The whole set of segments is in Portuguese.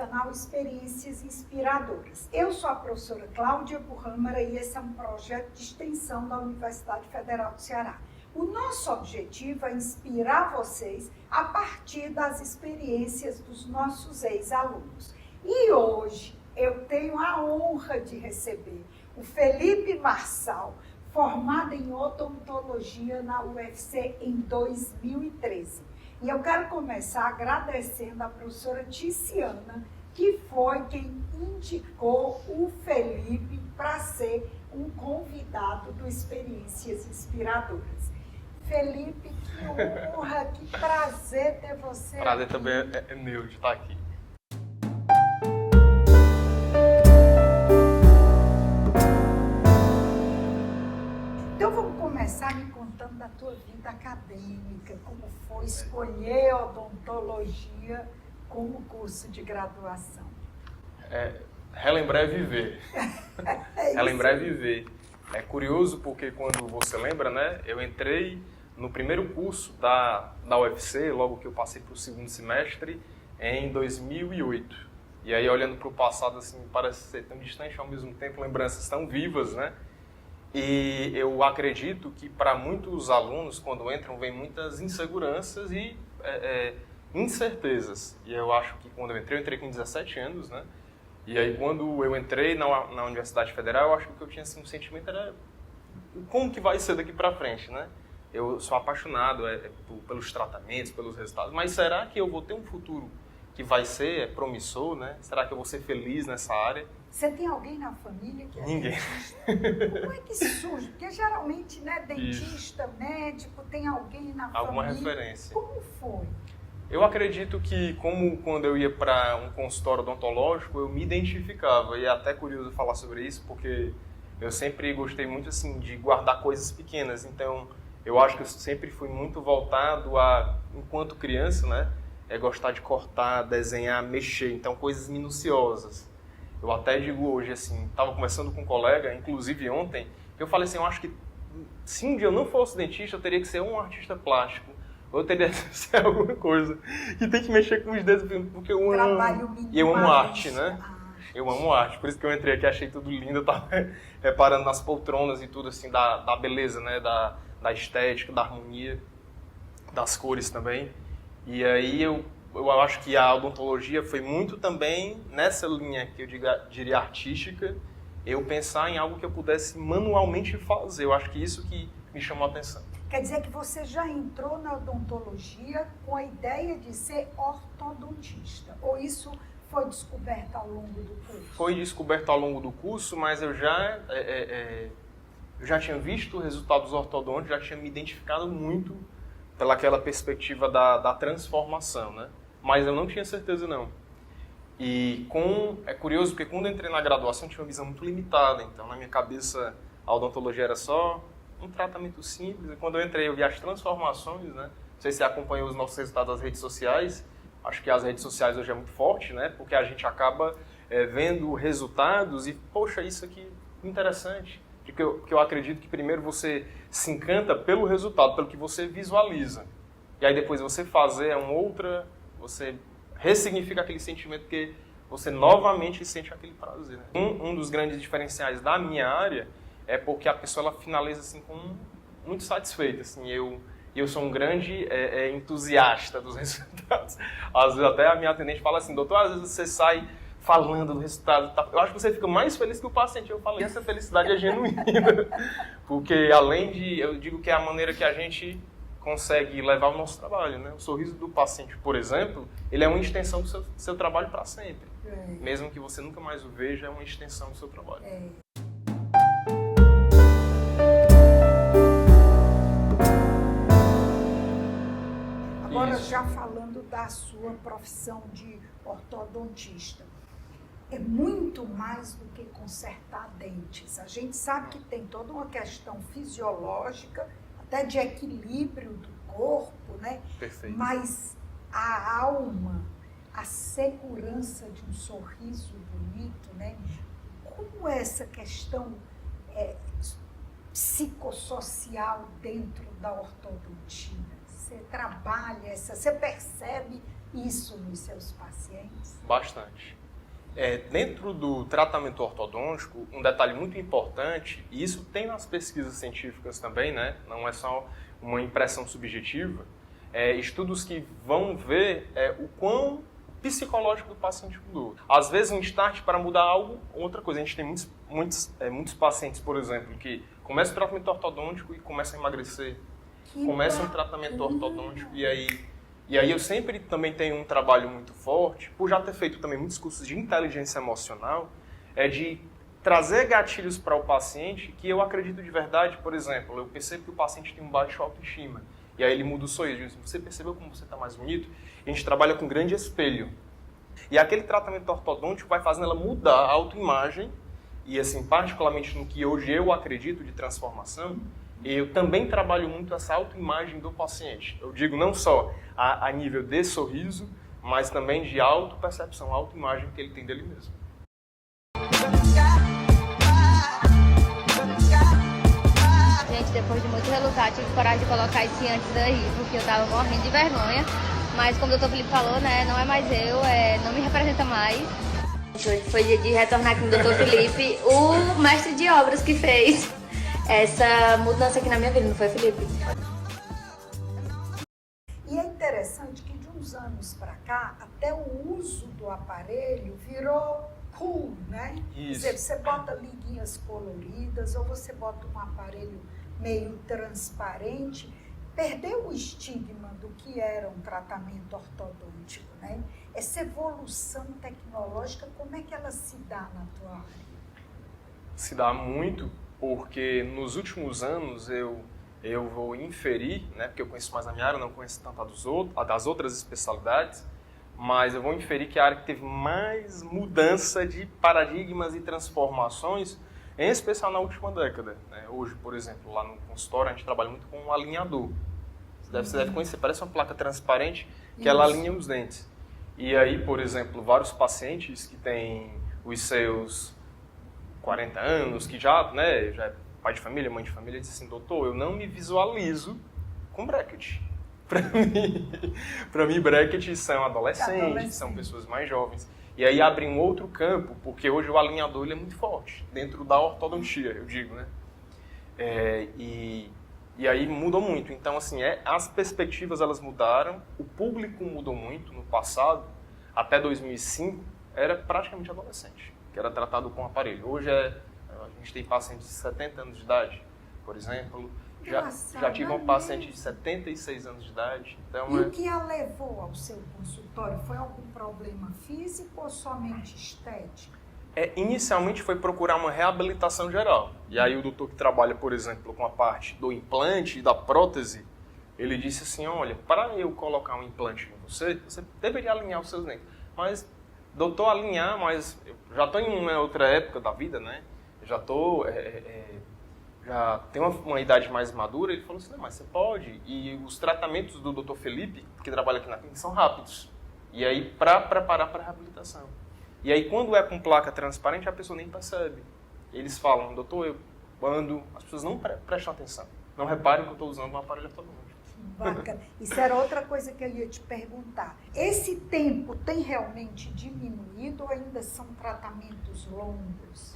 canal Experiências Inspiradoras. Eu sou a professora Cláudia Burrâmara e esse é um projeto de extensão da Universidade Federal do Ceará. O nosso objetivo é inspirar vocês a partir das experiências dos nossos ex-alunos. E hoje eu tenho a honra de receber o Felipe Marçal, formado em odontologia na UFC em 2013. E eu quero começar agradecendo a professora Ticiana, que foi quem indicou o Felipe para ser um convidado do Experiências Inspiradoras. Felipe, que honra, que prazer ter você aqui. Prazer também é meu de estar aqui. Então vamos começar me contando da tua vida acadêmica, como foi escolher odontologia como curso de graduação. Relembrar é viver. É Relembrar é viver. É curioso porque quando você lembra, né? Eu entrei no primeiro curso da UFC, logo que eu passei para o segundo semestre, em 2008. E aí, olhando para o passado, assim, parece ser tão distante, ao mesmo tempo, lembranças tão vivas, né? E eu acredito que para muitos alunos, quando entram, vem muitas inseguranças e incertezas. E eu acho que quando eu entrei com 17 anos, né? E aí quando eu entrei na Universidade Federal, eu acho que o que eu tinha assim, um sentimento era como que vai ser daqui para frente, né? Eu sou apaixonado pelos tratamentos, pelos resultados, mas será que eu vou ter um futuro que vai ser promissor, né? Será que eu vou ser feliz nessa área? Você tem alguém na família que é Ninguém. dentista? Como é que surge? Porque geralmente, né, dentista, médico, tem alguém na Alguma família. referência. Como foi? Eu acredito que, como quando eu ia para um consultório odontológico, eu me identificava. E é até curioso falar sobre isso, porque eu sempre gostei muito assim de guardar coisas pequenas. Então, eu acho que eu sempre fui muito voltado a, enquanto criança, né, gostar de cortar, desenhar, mexer. Então, coisas minuciosas. Eu até digo hoje, assim, estava conversando com um colega, inclusive ontem, que eu falei assim, eu acho que se um dia eu não fosse dentista, eu teria que ser um artista plástico. Ou eu teria que ser alguma coisa que tem que mexer com os dedos, porque eu amo. E eu amo arte, né? Eu amo arte, por isso que eu entrei aqui, achei tudo lindo, eu tava reparando nas poltronas e tudo, assim, da beleza, né? Da estética, da harmonia, das cores também. E aí eu acho que a odontologia foi muito também nessa linha que eu diria artística, eu pensar em algo que eu pudesse manualmente fazer. Eu acho que isso que me chamou a atenção. Quer dizer que você já entrou na odontologia com a ideia de ser ortodontista? Ou isso foi descoberto ao longo do curso? Foi descoberto ao longo do curso, mas eu já tinha visto resultados ortodônticos, já tinha me identificado muito pelaquela perspectiva da transformação, né? Mas eu não tinha certeza não. E é curioso porque quando eu entrei na graduação eu tinha uma visão muito limitada, então na minha cabeça a odontologia era só um tratamento simples. E quando eu entrei eu vi as transformações, né? Não sei se você acompanhou os nossos resultados das redes sociais, acho que as redes sociais hoje é muito forte, né? Porque a gente acaba vendo resultados e, poxa, isso aqui é interessante. Porque eu acredito que primeiro você se encanta pelo resultado, pelo que você visualiza. E aí depois você fazer você ressignifica aquele sentimento que você novamente sente aquele prazer. Né? Um dos grandes diferenciais da minha área é porque a pessoa ela finaliza assim muito satisfeita. Assim, eu sou um grande entusiasta dos resultados. Às vezes até a minha atendente fala assim, doutor, às vezes você sai falando do resultado. Eu acho que você fica mais feliz que o paciente. Eu falo, essa felicidade é genuína. Porque além eu digo que é a maneira que a gente consegue levar o nosso trabalho, né? O sorriso do paciente, por exemplo, ele é uma extensão do seu trabalho para sempre. Mesmo que você nunca mais o veja, é uma extensão do seu trabalho. Agora, já falando da sua profissão de ortodontista, é muito mais do que consertar dentes. A gente sabe que tem toda uma questão fisiológica, até de equilíbrio do corpo, né? Perfeito. Mas a alma, a segurança de um sorriso bonito, né? Como é essa questão psicossocial dentro da ortodontia? Você trabalha você percebe isso nos seus pacientes? Bastante. Dentro do tratamento ortodôntico, um detalhe muito importante, e isso tem nas pesquisas científicas também, né? Não é só uma impressão subjetiva, estudos que vão ver o quão psicológico do paciente mudou. Às vezes, um start para mudar algo, outra coisa. A gente tem muitos pacientes, por exemplo, que começam o tratamento ortodôntico e começam a emagrecer. Começam o tratamento ortodôntico e aí eu sempre também tenho um trabalho muito forte, por já ter feito também muitos cursos de inteligência emocional, de trazer gatilhos para o paciente que eu acredito de verdade. Por exemplo, eu percebo que o paciente tem um baixo autoestima. E aí ele muda o sorriso, diz, você percebeu como você está mais bonito? E a gente trabalha com grande espelho. E aquele tratamento ortodôntico vai fazendo ela mudar a autoimagem, e assim, particularmente no que hoje eu acredito de transformação, eu também trabalho muito essa autoimagem do paciente. Eu digo não só a nível de sorriso, mas também de autopercepção, autoimagem que ele tem dele mesmo. Gente, depois de muito relutar, tive coragem de colocar esse antes aí, porque eu tava morrendo de vergonha. Mas como o Dr. Felipe falou, né, não é mais eu, não me representa mais. Hoje foi dia de retornar aqui no Dr. Felipe, o mestre de obras que fez essa mudança aqui na minha vida, não foi, Felipe? E é interessante que de uns anos para cá, até o uso do aparelho virou cool, né? Isso. Quer dizer, você bota liguinhas coloridas ou você bota um aparelho meio transparente, perdeu o estigma do que era um tratamento ortodôntico, né? Essa evolução tecnológica, como é que ela se dá na tua área? Se dá muito, porque nos últimos anos eu vou inferir, né, porque eu conheço mais a minha área, não conheço tanto a das outras especialidades, mas eu vou inferir que a área que teve mais mudança de paradigmas e transformações, em especial na última década, né? Hoje, por exemplo, lá no consultório a gente trabalha muito com um alinhador. Você deve conhecer, parece uma placa transparente que ela alinha os dentes. E aí, por exemplo, vários pacientes que têm os seus 40 anos, que já é pai de família, mãe de família, dizem assim, doutor, eu não me visualizo com bracket. Para mim, brackets são adolescentes, são pessoas mais jovens. E aí abre um outro campo, porque hoje o alinhador ele é muito forte, dentro da ortodontia, eu digo, né? E aí mudou muito. Então, assim, as perspectivas elas mudaram, o público mudou muito. No passado, até 2005, era praticamente adolescente, que era tratado com aparelho. Hoje a gente tem pacientes de 70 anos de idade, por exemplo. Já tive um paciente de 76 anos de idade. Então, e o que a levou ao seu consultório? Foi algum problema físico ou somente estético? Inicialmente foi procurar uma reabilitação geral. E aí o doutor que trabalha, por exemplo, com a parte do implante e da prótese, ele disse assim, olha, para eu colocar um implante em você deveria alinhar os seus dentes. Mas, doutor, alinhar, mas eu já estou em uma outra época da vida, né? Já estou... já tenho uma idade mais madura. Ele falou assim, não, mas você pode. E os tratamentos do Dr. Felipe, que trabalha aqui na clínica, são rápidos. E aí, para preparar para a reabilitação. E aí, quando é com placa transparente, a pessoa nem percebe. Eles falam, doutor, as pessoas não prestam atenção. Não reparem que eu estou usando um aparelho ortodôntico. Bacana. Isso era outra coisa que eu ia te perguntar. Esse tempo tem realmente diminuído ou ainda são tratamentos longos?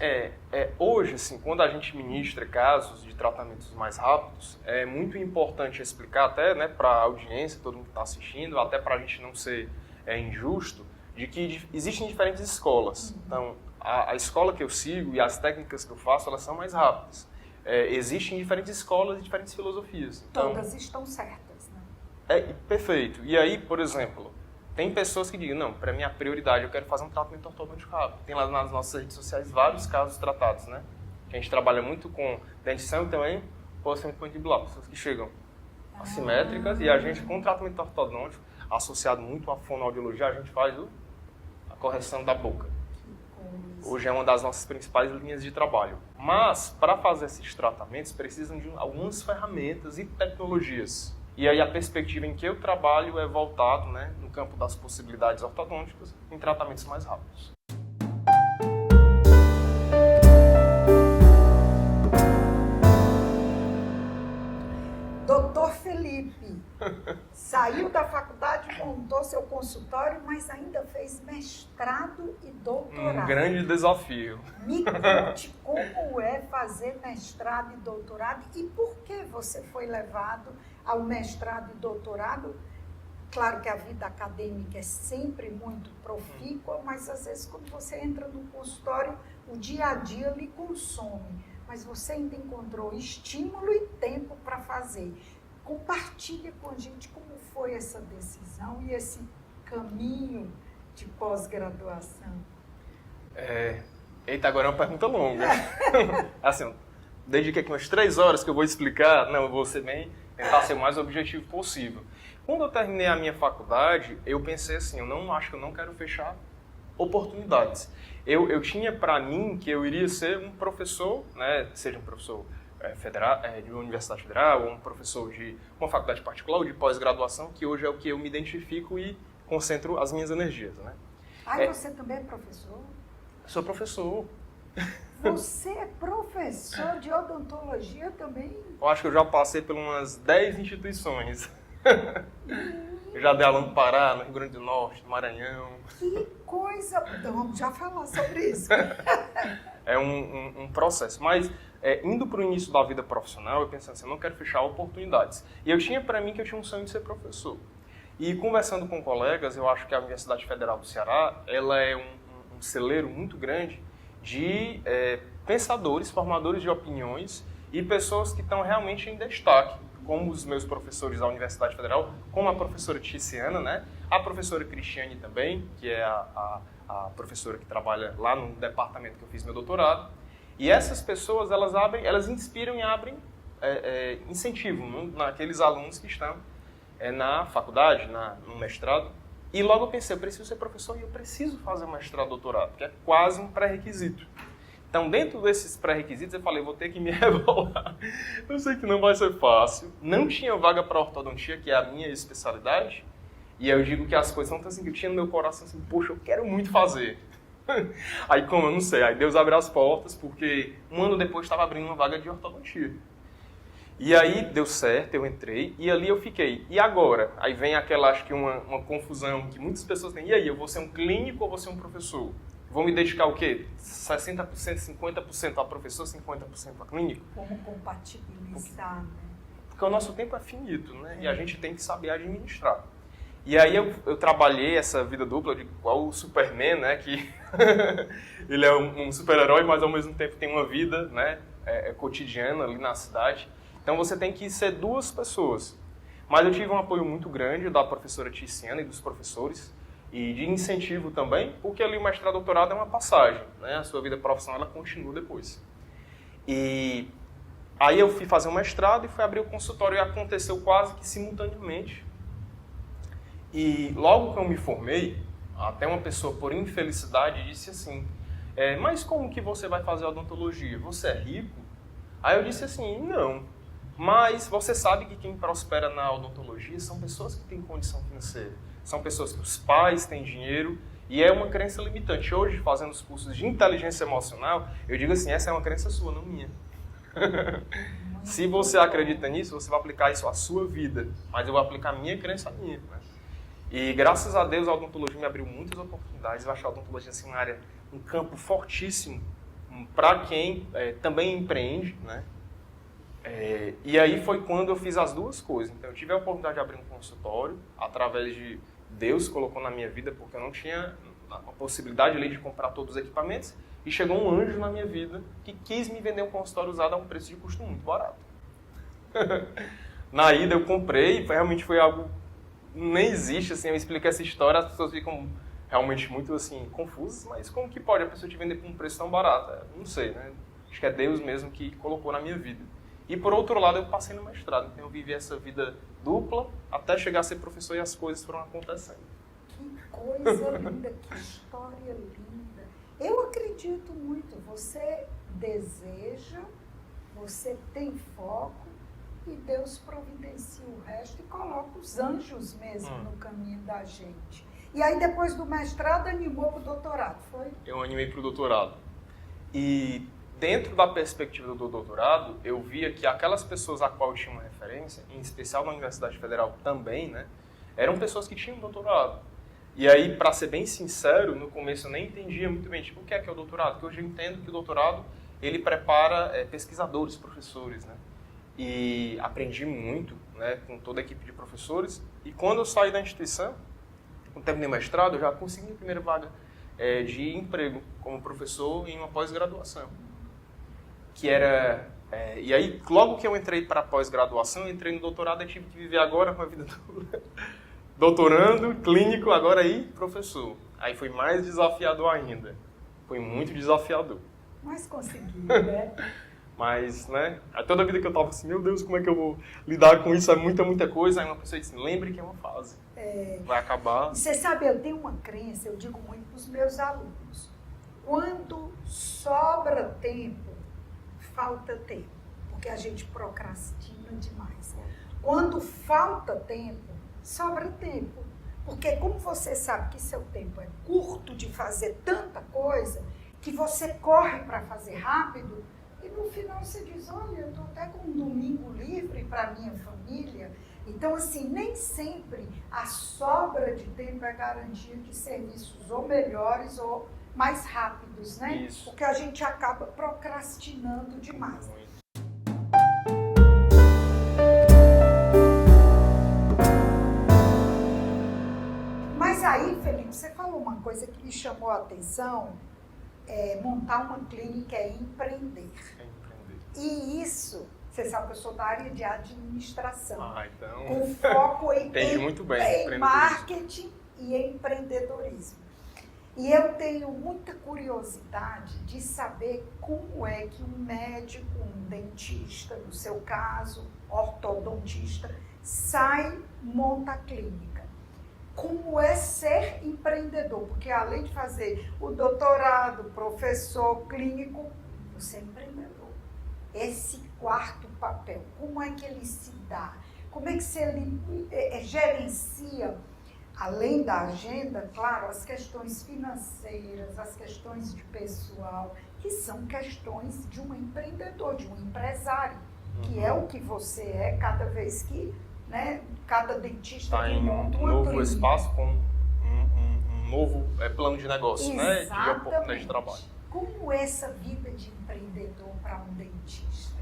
Hoje, assim, quando a gente ministra casos de tratamentos mais rápidos, é muito importante explicar até, né, para a audiência, todo mundo que está assistindo, até para a gente não ser injusto, de que existem diferentes escolas. Então, a escola que eu sigo e as técnicas que eu faço, elas são mais rápidas. Existem diferentes escolas e diferentes filosofias. Então, todas estão certas, né? Perfeito. E aí, por exemplo, tem pessoas que dizem, não, para minha prioridade, eu quero fazer um tratamento ortodôntico rápido. Tem lá nas nossas redes sociais vários casos tratados, né? A gente trabalha muito com dentição e também processamento mandibular, pessoas que chegam assimétricas, e a gente, com tratamento ortodôntico, associado muito à fonoaudiologia, a gente faz a correção da boca. Hoje é uma das nossas principais linhas de trabalho. Mas, para fazer esses tratamentos, precisam de algumas ferramentas e tecnologias. E aí a perspectiva em que eu trabalho é voltado, né, no campo das possibilidades ortodônticas, em tratamentos mais rápidos. Doutor Felipe, saiu da faculdade montou seu consultório, mas ainda fez mestrado e doutorado. Um grande desafio. Me conte como é fazer mestrado e doutorado e por que você foi levado ao mestrado e doutorado. Claro que a vida acadêmica é sempre muito profícua, mas às vezes quando você entra no consultório, o dia a dia lhe consome. Mas você ainda encontrou estímulo e tempo para fazer. Compartilha com a gente como foi essa decisão e esse caminho de pós-graduação. Eita, agora é uma pergunta longa. Assim, dediquei aqui umas 3 horas que eu vou explicar. Não, eu vou tentar ser o mais objetivo possível. Quando eu terminei a minha faculdade, eu pensei assim, acho que eu não quero fechar oportunidades. Eu tinha para mim que eu iria ser um professor, né, seja um professor federal, de uma universidade federal, ou um professor de uma faculdade particular ou de pós-graduação, que hoje é o que eu me identifico e concentro as minhas energias. Né? Você também é professor? Sou professor. Você é professor de odontologia também? Eu acho que eu já passei por umas 10 instituições. Eu já dei aula no Pará, no Rio Grande do Norte, no Maranhão. Que coisa! Então vamos já falar sobre isso. É um processo. Mas, indo para o início da vida profissional, eu pensei assim, eu não quero fechar oportunidades. E eu tinha para mim que eu tinha um sonho de ser professor. E conversando com colegas, eu acho que a Universidade Federal do Ceará, ela é um celeiro muito grande de pensadores, formadores de opiniões e pessoas que estão realmente em destaque, como os meus professores da Universidade Federal, como a professora Ticiana, né? A professora Cristiane também, que é a professora que trabalha lá no departamento que eu fiz meu doutorado. E essas pessoas, elas inspiram e abrem incentivo naqueles alunos que estão na faculdade, no mestrado. E logo eu pensei, eu preciso ser professor e eu preciso fazer mestrado, doutorado, que é quase um pré-requisito. Então, dentro desses pré-requisitos, eu falei, vou ter que me rebolar. Eu sei que não vai ser fácil. Não tinha vaga para ortodontia, que é a minha especialidade. E eu digo que as coisas não estão assim, que eu tinha no meu coração assim, poxa, eu quero muito fazer. Aí, como eu não sei, aí Deus abriu as portas, porque um ano depois estava abrindo uma vaga de ortodontia. E aí, deu certo, eu entrei, e ali eu fiquei. E agora? Aí vem aquela, acho que uma confusão que muitas pessoas têm. E aí, eu vou ser um clínico ou vou ser um professor? Vou me dedicar o quê? 60%, 50% a professor, 50% a clínico? Como compatibilizar, né? Porque o nosso tempo é finito, né? E a gente tem que saber administrar. E aí eu trabalhei essa vida dupla, igual o Superman, né? Que ele é um super-herói, mas ao mesmo tempo tem uma vida, né? Cotidiana ali na cidade. Então você tem que ser 2 pessoas. Mas eu tive um apoio muito grande da professora Ticiana e dos professores, e de incentivo também, porque ali o mestrado e doutorado é uma passagem, né? A sua vida profissional ela continua depois. E aí eu fui fazer o mestrado e fui abrir o consultório e aconteceu quase que simultaneamente. E logo que eu me formei, até uma pessoa por infelicidade disse assim, mas como que você vai fazer odontologia? Você é rico? Aí eu disse assim, não. Mas você sabe que quem prospera na odontologia são pessoas que têm condição financeira. São pessoas que os pais têm dinheiro e é uma crença limitante. Hoje, fazendo os cursos de inteligência emocional, eu digo assim, essa é uma crença sua, não minha. Se você acredita nisso, você vai aplicar isso à sua vida. Mas eu vou aplicar a minha crença à minha. Né? E graças a Deus a odontologia me abriu muitas oportunidades. Eu acho a odontologia assim, uma área, um campo fortíssimo para quem também empreende, né? E aí foi quando eu fiz as 2 coisas. Então eu tive a oportunidade de abrir um consultório, através de Deus colocou na minha vida, porque eu não tinha a possibilidade ali de comprar todos os equipamentos, e chegou um anjo na minha vida que quis me vender um consultório usado a um preço de custo muito barato. Na ida eu comprei, realmente foi algo, nem existe, assim, eu explico essa história, as pessoas ficam realmente muito assim, confusas, mas como que pode a pessoa te vender por um preço tão barato? Não sei, né? Acho que é Deus mesmo que colocou na minha vida. E por outro lado, eu passei no mestrado, então eu vivi essa vida dupla até chegar a ser professor e as coisas foram acontecendo. Que coisa linda, que história linda. Eu acredito muito, você deseja, você tem foco e Deus providencia o resto e coloca os anjos mesmo no caminho da gente. E aí depois do mestrado animou para o doutorado, foi? Eu animei para o doutorado. E dentro da perspectiva do doutorado, eu via que aquelas pessoas a qual eu tinha uma referência, em especial na Universidade Federal também, né, eram pessoas que tinham doutorado. E aí, para ser bem sincero, no começo eu nem entendia muito bem, tipo, o que é o doutorado? Porque hoje eu entendo que o doutorado, ele prepara pesquisadores, professores, né? E aprendi muito, né, com toda a equipe de professores. E quando eu saí da instituição, quando terminei o mestrado, eu já consegui a primeira vaga de emprego como professor em uma pós-graduação. Que era... e aí, logo que eu entrei para a pós-graduação, eu entrei no doutorado e tive que viver agora uma vida doutorando, clínico, agora aí professor. Aí foi mais desafiador ainda. Foi muito desafiador. Mas consegui, né? Mas, né, toda a vida que eu tava assim, meu Deus, como é que eu vou lidar com isso? É muita coisa. Aí uma pessoa disse, lembre que é uma fase. Vai acabar. Você sabe, eu tenho uma crença, eu digo muito para os meus alunos. Quando sobra tempo, falta tempo. Porque a gente procrastina demais. Quando falta tempo, sobra tempo. Porque como você sabe que seu tempo é curto de fazer tanta coisa, que você corre para fazer rápido, e no final você diz, olha, eu estou até com um domingo livre para minha família. Então, assim, nem sempre a sobra de tempo é garantia de serviços ou melhores ou mais rápidos, né? Isso. Porque a gente acaba procrastinando demais. Mas aí, Felipe, você falou uma coisa que me chamou a atenção, montar uma clínica é empreender. E isso, você sabe que eu sou da área de administração. Então... Com foco Entende muito bem, em marketing e empreendedorismo. E eu tenho muita curiosidade de saber como é que um médico, um dentista, no seu caso, ortodontista, monta a clínica. Como é ser empreendedor? Porque além de fazer o doutorado, professor clínico, você é empreendedor. Esse quarto papel, como é que ele se dá? Como é que você gerencia, além da agenda, claro, as questões financeiras, as questões de pessoal, que são questões de um empreendedor, de um empresário, que é o que você é cada vez que, né, cada dentista tá que em monta um uma novo clínica. espaço com um novo plano de negócio, né, de oportunidade de trabalho. Como é essa vida de empreendedor para um dentista?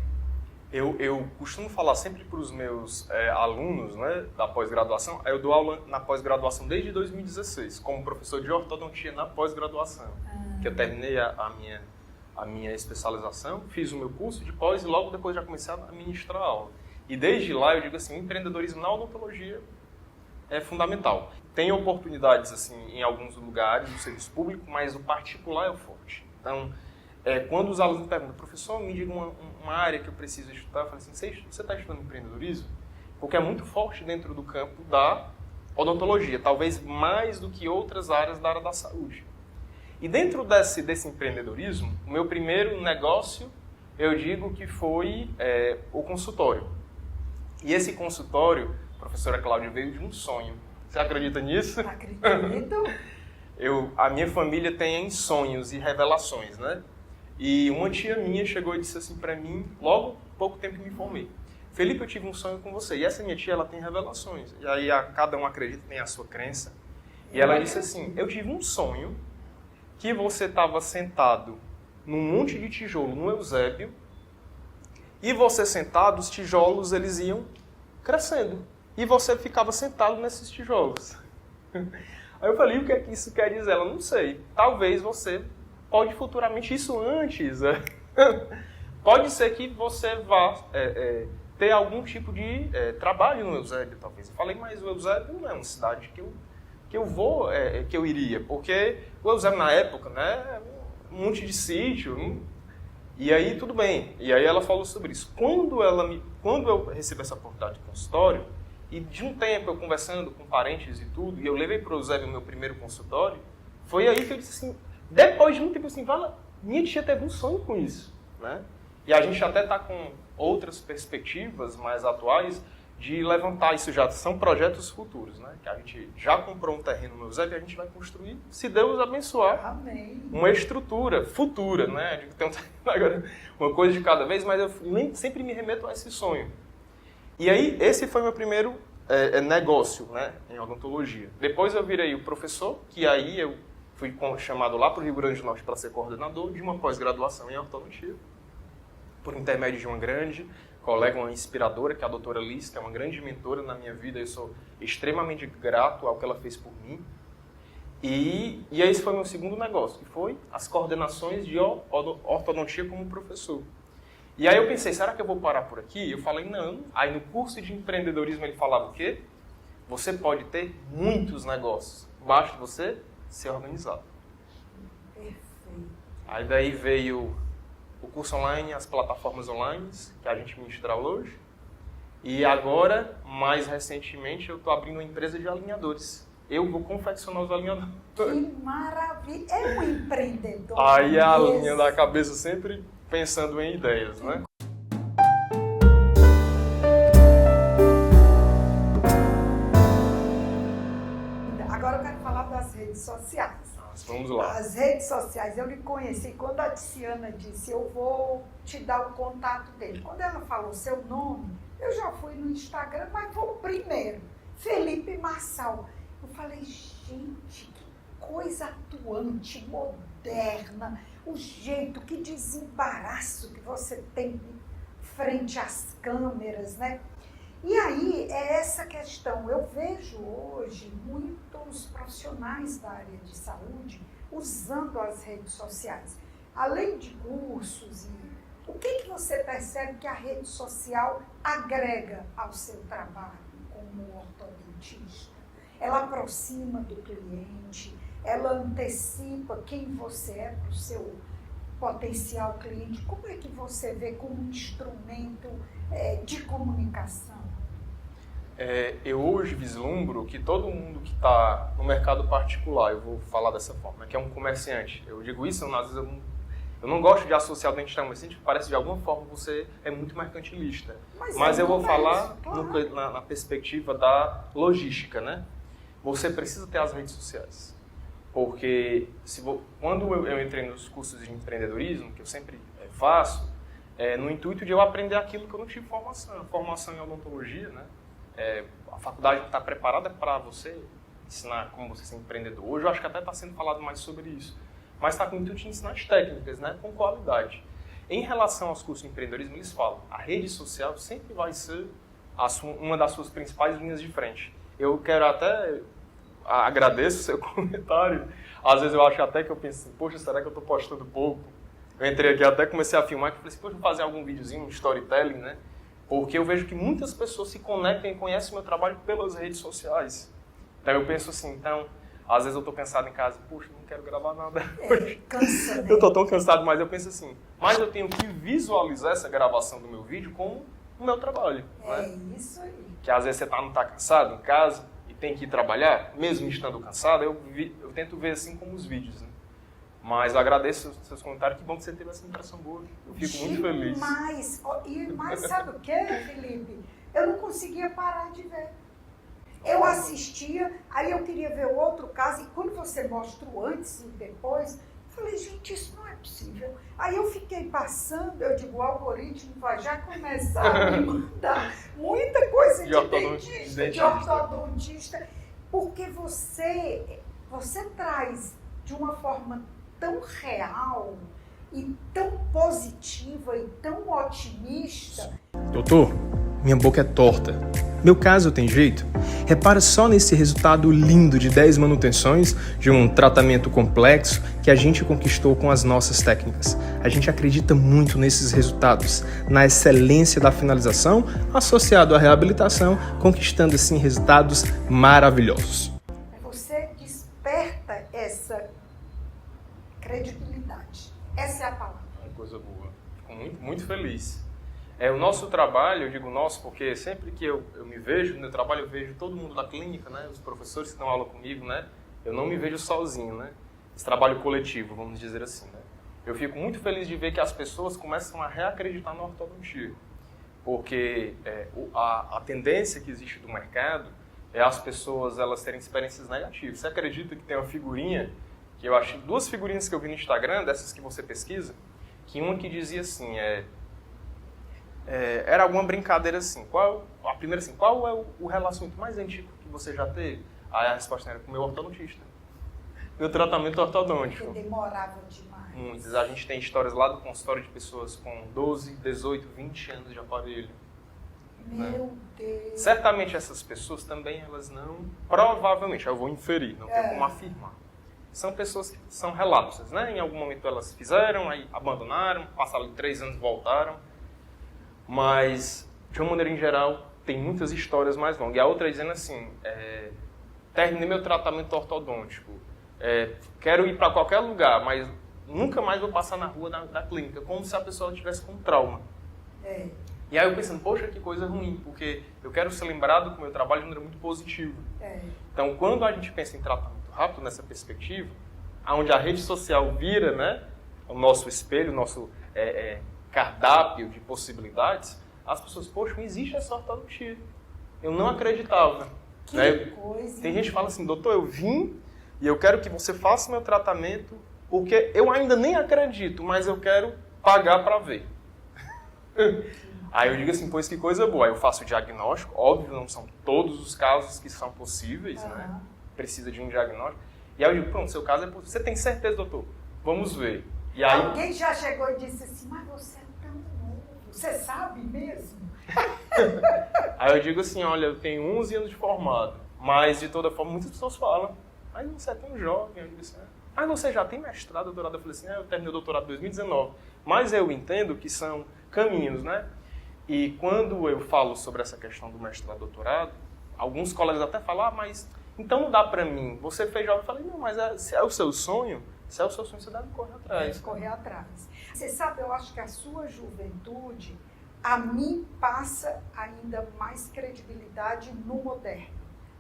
Eu costumo falar sempre para os meus alunos, né, da pós-graduação. Eu dou aula na pós-graduação desde 2016, como professor de ortodontia na pós-graduação. Que eu terminei a minha especialização, fiz o meu curso de pós e logo depois já comecei a ministrar aula. E desde lá eu digo assim, o empreendedorismo na odontologia é fundamental. Tem oportunidades assim em alguns lugares do serviço público, mas o particular é o forte. Então, quando os alunos me perguntam, professor, me diga uma área que eu preciso estudar, eu falo assim, você está estudando empreendedorismo? Porque é muito forte dentro do campo da odontologia, talvez mais do que outras áreas da área da saúde. E dentro desse empreendedorismo, o meu primeiro negócio, eu digo que foi o consultório. E esse consultório, professora Cláudia, veio de um sonho. Você acredita nisso? Acredito. A minha família tem sonhos e revelações, né? E uma tia minha chegou e disse assim para mim, logo pouco tempo que me formei, Felipe, eu tive um sonho com você. E essa minha tia, ela tem revelações. E aí cada um acredita, tem a sua crença. E ela disse assim, eu tive um sonho que você estava sentado num monte de tijolo no Eusébio e você sentado, os tijolos, eles iam crescendo. E você ficava sentado nesses tijolos. Aí eu falei, o que é que isso quer dizer? Ela, não sei. Talvez você pode futuramente, isso antes, pode ser que você vá ter algum tipo de trabalho no Eusébio, talvez. Eu falei, mas o Eusébio não é uma cidade que eu iria, porque o Eusébio na época, né, um monte de sítio, e aí tudo bem. E aí ela falou sobre isso. Quando eu recebi essa oportunidade de consultório, e de um tempo eu conversando com parentes e tudo, e eu levei para o Eusébio o meu primeiro consultório, foi aí que eu disse assim, depois de um tempo assim, minha tia teve um sonho com isso, né? E a gente até está com outras perspectivas mais atuais de levantar, isso já são projetos futuros, né? Que a gente já comprou um terreno no Eusébio e a gente vai construir, se Deus abençoar, Amém. Uma estrutura futura, né? De ter agora uma coisa de cada vez, mas eu sempre me remeto a esse sonho. E aí, esse foi meu primeiro negócio, né, em odontologia. Depois eu virei o professor, que aí eu fui chamado lá para o Rio Grande do Norte para ser coordenador de uma pós-graduação em ortodontia, por intermédio de uma grande colega, uma inspiradora, que é a doutora Liz, que é uma grande mentora na minha vida. Eu sou extremamente grato ao que ela fez por mim. E esse foi meu segundo negócio, que foi as coordenações de ortodontia como professor. E aí eu pensei, será que eu vou parar por aqui? Eu falei, não. Aí no curso de empreendedorismo ele falava o quê? Você pode ter muitos negócios, basta você ser organizado. Perfeito. Aí daí veio o curso online, as plataformas online, que a gente ministra hoje. E agora, mais recentemente, eu estou abrindo uma empresa de alinhadores. Eu vou confeccionar os alinhadores. Que maravilha! É um empreendedor. Aí a linha da cabeça sempre pensando em ideias, né? Agora eu quero falar das redes sociais. Vamos lá. As redes sociais, eu lhe conheci quando a Tiziana disse, eu vou te dar o contato dele. Quando ela falou seu nome, eu já fui no Instagram, mas vou primeiro. Felipe Marçal. Eu falei, gente, que coisa atuante, moderna, o jeito, que desembaraço que você tem frente às câmeras, né? E aí, é essa questão. Eu vejo hoje muitos profissionais da área de saúde usando as redes sociais. Além de cursos, o que você percebe que a rede social agrega ao seu trabalho como ortodontista? Ela aproxima do cliente, ela antecipa quem você é para o seu potencial cliente. Como é que você vê como um instrumento de comunicação? Eu hoje vislumbro que todo mundo que está no mercado particular, eu vou falar dessa forma, que é um comerciante. Eu digo isso, às vezes eu não gosto de associar o dentista a um comerciante, porque parece que de alguma forma você é muito mercantilista. Mas eu vou falar claro. na perspectiva da logística, né? Você precisa ter as redes sociais. Porque quando eu entrei nos cursos de empreendedorismo, que eu sempre faço, no intuito de eu aprender aquilo que eu não tive formação em odontologia, né? A faculdade está preparada para você ensinar como você ser empreendedor. Hoje eu acho que até está sendo falado mais sobre isso. Mas está com o intuito de ensinar as técnicas, né? Com qualidade. Em relação aos cursos de empreendedorismo, eles falam, a rede social sempre vai ser uma das suas principais linhas de frente. Eu quero até, agradeço o seu comentário, às vezes eu acho até que eu penso assim, poxa, será que eu estou postando pouco? Eu entrei aqui até comecei a filmar, que eu falei assim, poxa, vou fazer algum videozinho, um storytelling, né? Porque eu vejo que muitas pessoas se conectam e conhecem o meu trabalho pelas redes sociais. Então eu penso assim, às vezes eu estou cansado em casa, poxa, não quero gravar nada hoje. Cansa, né? Eu estou tão cansado, mas eu penso assim, mas eu tenho que visualizar essa gravação do meu vídeo como o meu trabalho. Né? Isso aí. Que às vezes você não está cansado em casa e tem que ir trabalhar, mesmo estando cansado, eu tento ver assim como os vídeos, né? Mas eu agradeço os seus comentários, que bom que você teve essa impressão boa. Eu fico muito feliz. Mas sabe o que, Felipe? Eu não conseguia parar de ver. Eu assistia, aí eu queria ver o outro caso, e quando você mostra o antes e depois, eu falei, gente, isso não é possível. Aí eu fiquei passando, eu digo, o algoritmo vai já começar a me mandar muita coisa de ortodontista, porque você traz de uma forma tão real e tão positiva e tão otimista. Doutor, minha boca é torta. Meu caso tem jeito? Repara só nesse resultado lindo de 10 manutenções de um tratamento complexo que a gente conquistou com as nossas técnicas. A gente acredita muito nesses resultados, na excelência da finalização associado à reabilitação, conquistando assim resultados maravilhosos. Você desperta essa credibilidade. Essa é a palavra. Coisa boa. Fico muito, muito feliz. O nosso trabalho, eu digo nosso porque sempre que eu me vejo no meu trabalho, eu vejo todo mundo da clínica, né? Os professores que dão aula comigo, né? Eu não me vejo sozinho, né? Esse trabalho coletivo, vamos dizer assim, né? Eu fico muito feliz de ver que as pessoas começam a reacreditar na ortodontia. Porque a tendência que existe do mercado é as pessoas elas terem experiências negativas. Você acredita que tem uma figurinha, que eu acho, 2 figurinhas que eu vi no Instagram, dessas que você pesquisa, que uma que dizia assim, Era alguma brincadeira assim. A primeira assim, qual é o relacionamento mais antigo que você já teve? Aí a resposta era com o meu ortodontista. Meu tratamento ortodôntico. Porque demorava demais. Muitas. A gente tem histórias lá do consultório de pessoas com 12, 18, 20 anos de aparelho. Meu Deus. Certamente essas pessoas também, elas não... Provavelmente, eu vou inferir, não tenho como afirmar. São pessoas que são relapsas, né? Em algum momento elas fizeram, aí abandonaram, passaram 3 anos, voltaram. Mas, de uma maneira em geral, tem muitas histórias mais longas. E a outra dizendo assim, terminei meu tratamento ortodôntico, quero ir para qualquer lugar, mas nunca mais vou passar na rua da clínica, como se a pessoa tivesse com trauma. E aí eu pensando, poxa, que coisa ruim, porque eu quero ser lembrado que o meu trabalho de maneira muito positiva. Então, quando a gente pensa em tratamento rápido nessa perspectiva, onde a rede social vira, né, o nosso espelho, o nosso cardápio de possibilidades, as pessoas, poxa, não existe essa ortodontia. Eu não acreditava. Que coisa. Tem gente que fala assim, doutor, eu vim e eu quero que você faça meu tratamento, porque eu ainda nem acredito, mas eu quero pagar para ver. Aí eu digo assim, pois que coisa boa. Aí eu faço o diagnóstico, óbvio, não são todos os casos que são possíveis, né? Precisa de um diagnóstico. E aí eu digo, pronto, seu caso é possível. Você tem certeza, doutor? Vamos ver. E aí... Alguém já chegou e disse assim, mas você é tão novo, você sabe mesmo? Aí eu digo assim, olha, eu tenho 11 anos de formado, mas de toda forma, muitas pessoas falam, mas você é tão jovem. Eu digo assim, mas você já tem mestrado, doutorado? Eu falei assim, eu terminei o doutorado em 2019. Mas eu entendo que são caminhos, né? E quando eu falo sobre essa questão do mestrado e doutorado, alguns colegas até falam, mas então não dá pra mim. Você fez jovem? Eu falei, não, mas se é o seu sonho, você deve correr atrás. Deve correr atrás. Você sabe, eu acho que a sua juventude, a mim, passa ainda mais credibilidade no moderno,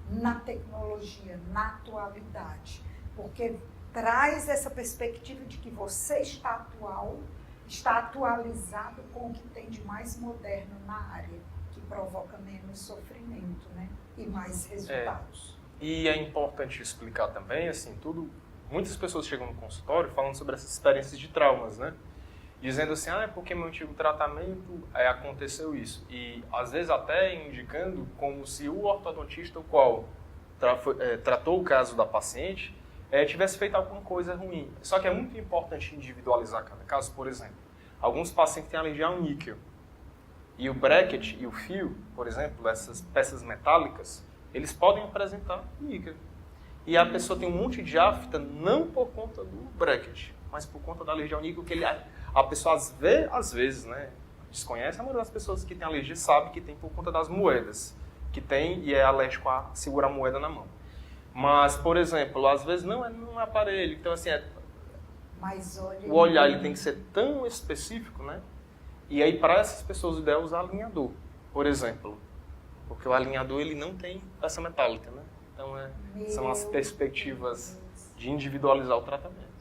na tecnologia, na atualidade. Porque traz essa perspectiva de que você está atual, está atualizado com o que tem de mais moderno na área, que provoca menos sofrimento, né? E mais resultados. E é importante explicar também, assim, muitas pessoas chegam no consultório falando sobre essas experiências de traumas, né? Dizendo assim, porque meu antigo tratamento aconteceu isso. E às vezes até indicando como se o ortodontista, o qual tratou o caso da paciente, tivesse feito alguma coisa ruim. Só que é muito importante individualizar cada caso. Por exemplo, alguns pacientes têm alergia ao níquel. E o bracket e o fio, por exemplo, essas peças metálicas, eles podem apresentar níquel. E a pessoa tem um monte de afta não por conta do bracket, mas por conta da alergia ao níquel, que a pessoa às vezes, né, desconhece. A maioria das pessoas que tem alergia sabe que tem por conta das moedas, que tem e é alérgico a segurar a moeda na mão. Mas, por exemplo, às vezes não é num aparelho. Então, assim, mas o olhar ele tem que ser tão específico, né? E aí, para essas pessoas, o ideal é usar alinhador, por exemplo. Porque o alinhador, ele não tem peça metálica, né? Então, são as perspectivas de individualizar o tratamento.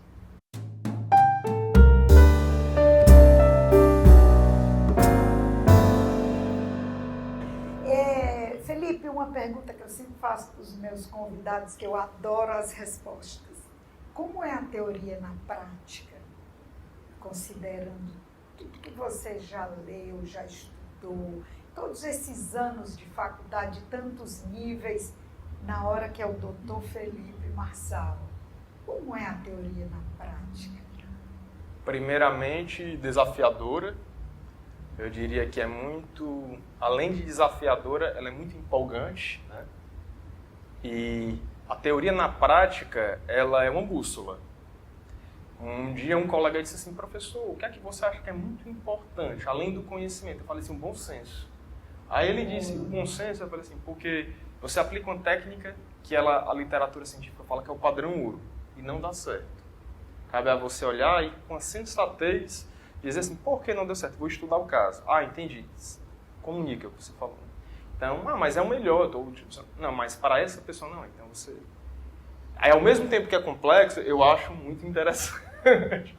Felipe, uma pergunta que eu sempre faço para os meus convidados, que eu adoro as respostas. Como é a teoria na prática, considerando tudo que você já leu, já estudou, todos esses anos de faculdade, tantos níveis, na hora que é o doutor Felipe Marçal? Como é a teoria na prática? Primeiramente, desafiadora. Eu diria que é muito, além de desafiadora, ela é muito empolgante, né? E a teoria na prática, ela é uma bússola. Um dia um colega disse assim, professor, o que é que você acha que é muito importante, além do conhecimento? Eu falei assim, o bom senso. Aí ele disse, o bom senso, eu falei assim, porque você aplica uma técnica que a literatura científica fala que é o padrão ouro, e não dá certo. Cabe a você olhar e com a sensatez dizer assim, por que não deu certo? Vou estudar o caso. Entendi. Comunica o que você falou. Então, mas é o melhor. Não, mas para essa pessoa não. Então você... Aí, ao mesmo tempo que é complexo, eu acho muito interessante.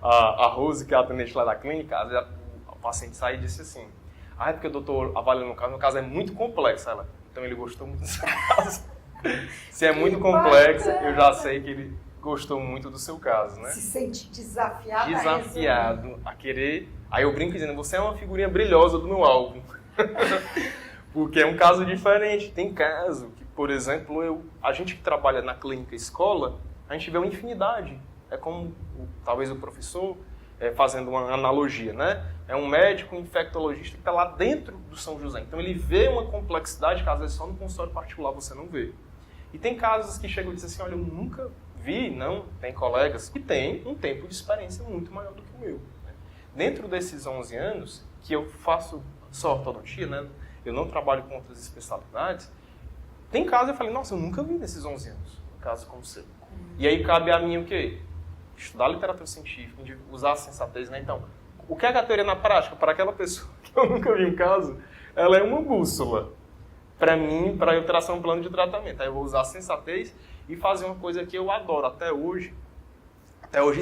A Rose, que é a atendente lá da clínica, às vezes o paciente sai e disse assim, é porque o doutor avaliou no caso, meu caso é muito complexo. Então ele gostou muito desse caso. Se é muito complexo, eu já sei que ele gostou muito do seu caso, né? Se sente desafiado. Desafiado a querer... Aí eu brinco dizendo, você é uma figurinha brilhosa do meu álbum. Porque é um caso diferente. Tem caso que, por exemplo, a gente que trabalha na clínica escola, a gente vê uma infinidade. É como, talvez, o professor, fazendo uma analogia, né? É um médico, um infectologista que está lá dentro do São José. Então ele vê uma complexidade que às vezes só no consultório particular você não vê. E tem casos que chegam e dizem assim, olha, eu nunca vi, não, tem colegas que têm um tempo de experiência muito maior do que o meu. Né? Dentro desses 11 anos, que eu faço só ortodontia, né? Eu não trabalho com outras especialidades, tem casos que eu falei, nossa, eu nunca vi nesses 11 anos, um caso como o seu. E aí cabe a mim o quê? Estudar literatura científica, usar a sensatez, né? Então, o que é a teoria na prática? Para aquela pessoa que eu nunca vi um caso, ela é uma bússola. Para mim, para eu traçar um plano de tratamento. Aí eu vou usar a sensatez e fazer uma coisa que eu adoro até hoje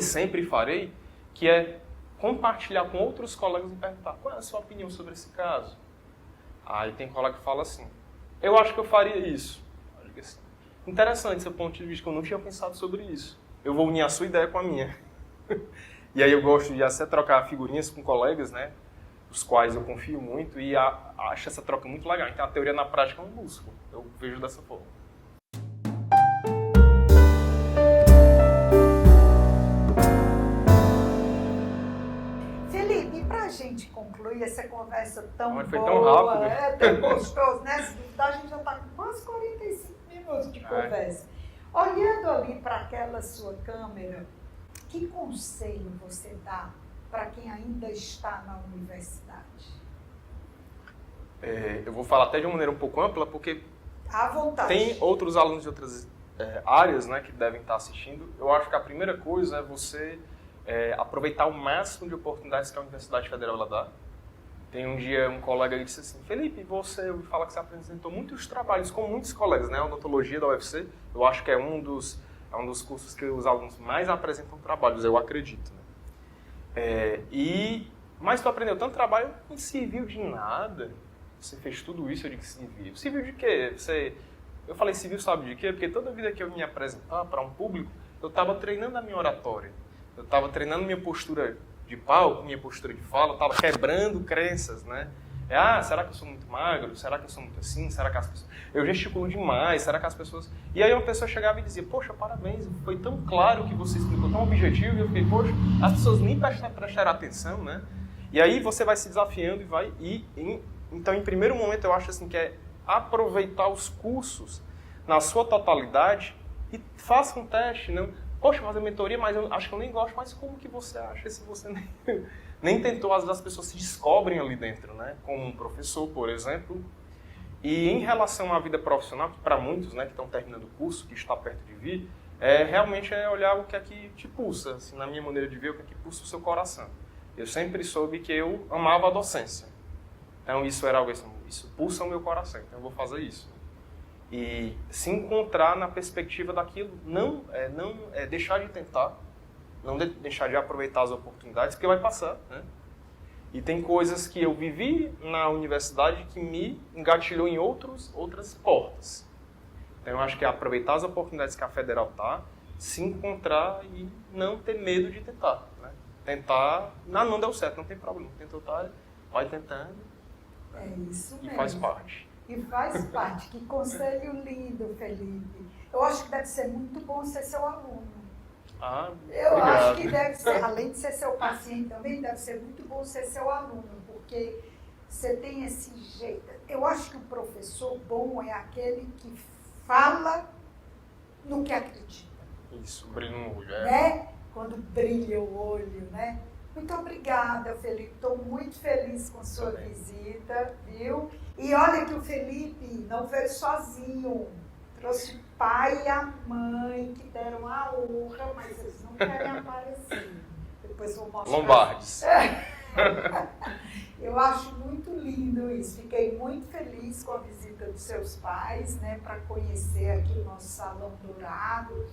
sempre farei, que é compartilhar com outros colegas e perguntar qual é a sua opinião sobre esse caso. Aí tem colega que fala assim, eu acho que eu faria isso. Interessante seu ponto de vista, que eu não tinha pensado sobre isso. Eu vou unir a sua ideia com a minha. E aí eu gosto de até trocar figurinhas com colegas, né? Os quais eu confio muito e acho essa troca muito legal. Então a teoria na prática é um músculo. Eu vejo dessa forma. Felipe, para a gente concluir essa conversa tão boa, foi tão rápido. É tão gostoso, né? A gente já está com quase 45 minutos de conversa. Olhando ali para aquela sua câmera, que conselho você dá para quem ainda está na universidade? Eu vou falar até de uma maneira um pouco ampla, porque à vontade. Tem outros alunos de outras áreas, né, que devem estar assistindo. Eu acho que a primeira coisa é você aproveitar o máximo de oportunidades que a Universidade Federal ela dá. Tem um dia um colega que disse assim, Felipe, você fala que você apresentou muitos trabalhos com muitos colegas, né? A odontologia da UFC, eu acho que é um dos cursos que os alunos mais apresentam trabalhos, eu acredito. Né? Mas tu aprendeu tanto trabalho, não serviu de nada. Você fez tudo isso, eu digo que serviu. Serviu de quê? Eu falei serviu, sabe de quê? Porque toda vida que eu me apresentar para um público, eu estava treinando a minha oratória. Eu estava treinando minha postura de palco, minha postura de fala, eu estava quebrando crenças, né? Será que eu sou muito magro? Será que eu sou muito assim? Será que as pessoas... Eu gesticulo demais, será que as pessoas... E aí uma pessoa chegava e dizia, poxa, parabéns, foi tão claro que você explicou, tão objetivo, e eu fiquei, poxa, as pessoas nem prestaram atenção, né? E aí você vai se desafiando e vai... Então, em primeiro momento, eu acho assim que é aproveitar os cursos na sua totalidade e faça um teste, não... Poxa, fazer mentoria, mas eu acho que eu nem gosto, mas como que você acha se você nem tentou? Às vezes as pessoas se descobrem ali dentro, né? Como um professor, por exemplo. E em relação à vida profissional, que para muitos, né, que estão terminando o curso, que está perto de vir, realmente é olhar o que é que te pulsa, assim, na minha maneira de ver, o que é que pulsa o seu coração. Eu sempre soube que eu amava a docência. Então isso era algo assim, isso pulsa o meu coração, então eu vou fazer isso. E se encontrar na perspectiva daquilo, não deixar de tentar, não deixar de aproveitar as oportunidades, porque vai passar, né? E tem coisas que eu vivi na universidade que me engatilhou em outras portas. Então eu acho que é aproveitar as oportunidades que a Federal tá, se encontrar e não ter medo de tentar, né? Tentar, não deu certo, não tem problema, tentou, vai tentando. É isso mesmo. E faz parte. E faz parte. Que conselho lindo, Felipe. Eu acho que deve ser muito bom ser seu aluno. Eu obrigado. acho que deve ser, além de ser seu paciente também, deve ser muito bom ser seu aluno, porque você tem esse jeito. Eu acho que o professor bom é aquele que fala no que acredita. Isso, brilho no olho. Né? Quando brilha o olho, né? Muito obrigada, Felipe. Estou muito feliz com sua visita, viu? E olha que o Felipe não veio sozinho. Trouxe o pai e a mãe, que deram a honra, mas eles não querem aparecer. Depois vou mostrar. Lombardes. Eu acho muito lindo isso. Fiquei muito feliz com a visita dos seus pais, né? Para conhecer aqui o nosso Salão Dourado.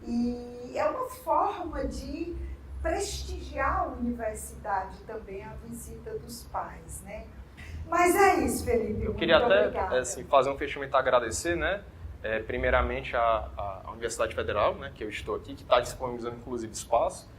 E é uma forma de prestigiar a universidade também, a visita dos pais, né? Mas é isso, Felipe. Eu queria muito até obrigada. assim, fazer um fechamento e agradecer, né? primeiramente a Universidade Federal, né, que eu estou aqui, que está disponibilizando inclusive espaço,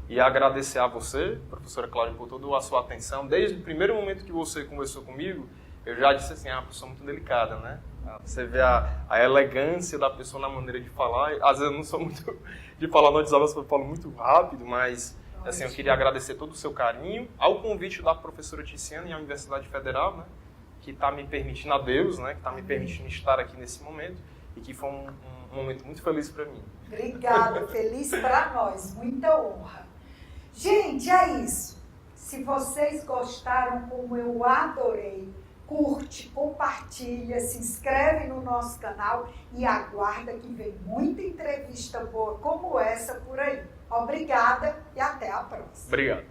e agradecer a você, professora Cláudia, por toda a sua atenção. Desde o primeiro momento que você conversou comigo, eu já disse assim, uma pessoa muito delicada, né? Você vê a elegância da pessoa na maneira de falar. Às vezes eu não sou muito de falar no WhatsApp, eu falo muito rápido, mas assim, eu queria agradecer todo o seu carinho, ao convite da professora Tiziana e à Universidade Federal, né? Que está me permitindo, a Deus, né? Que está me permitindo estar aqui nesse momento e que foi um momento muito feliz para mim. Obrigada, feliz para nós, muita honra. Gente, é isso. Se vocês gostaram, como eu adorei, curte, compartilha, se inscreve no nosso canal e aguarda que vem muita entrevista boa como essa por aí. Obrigada e até a próxima. Obrigado.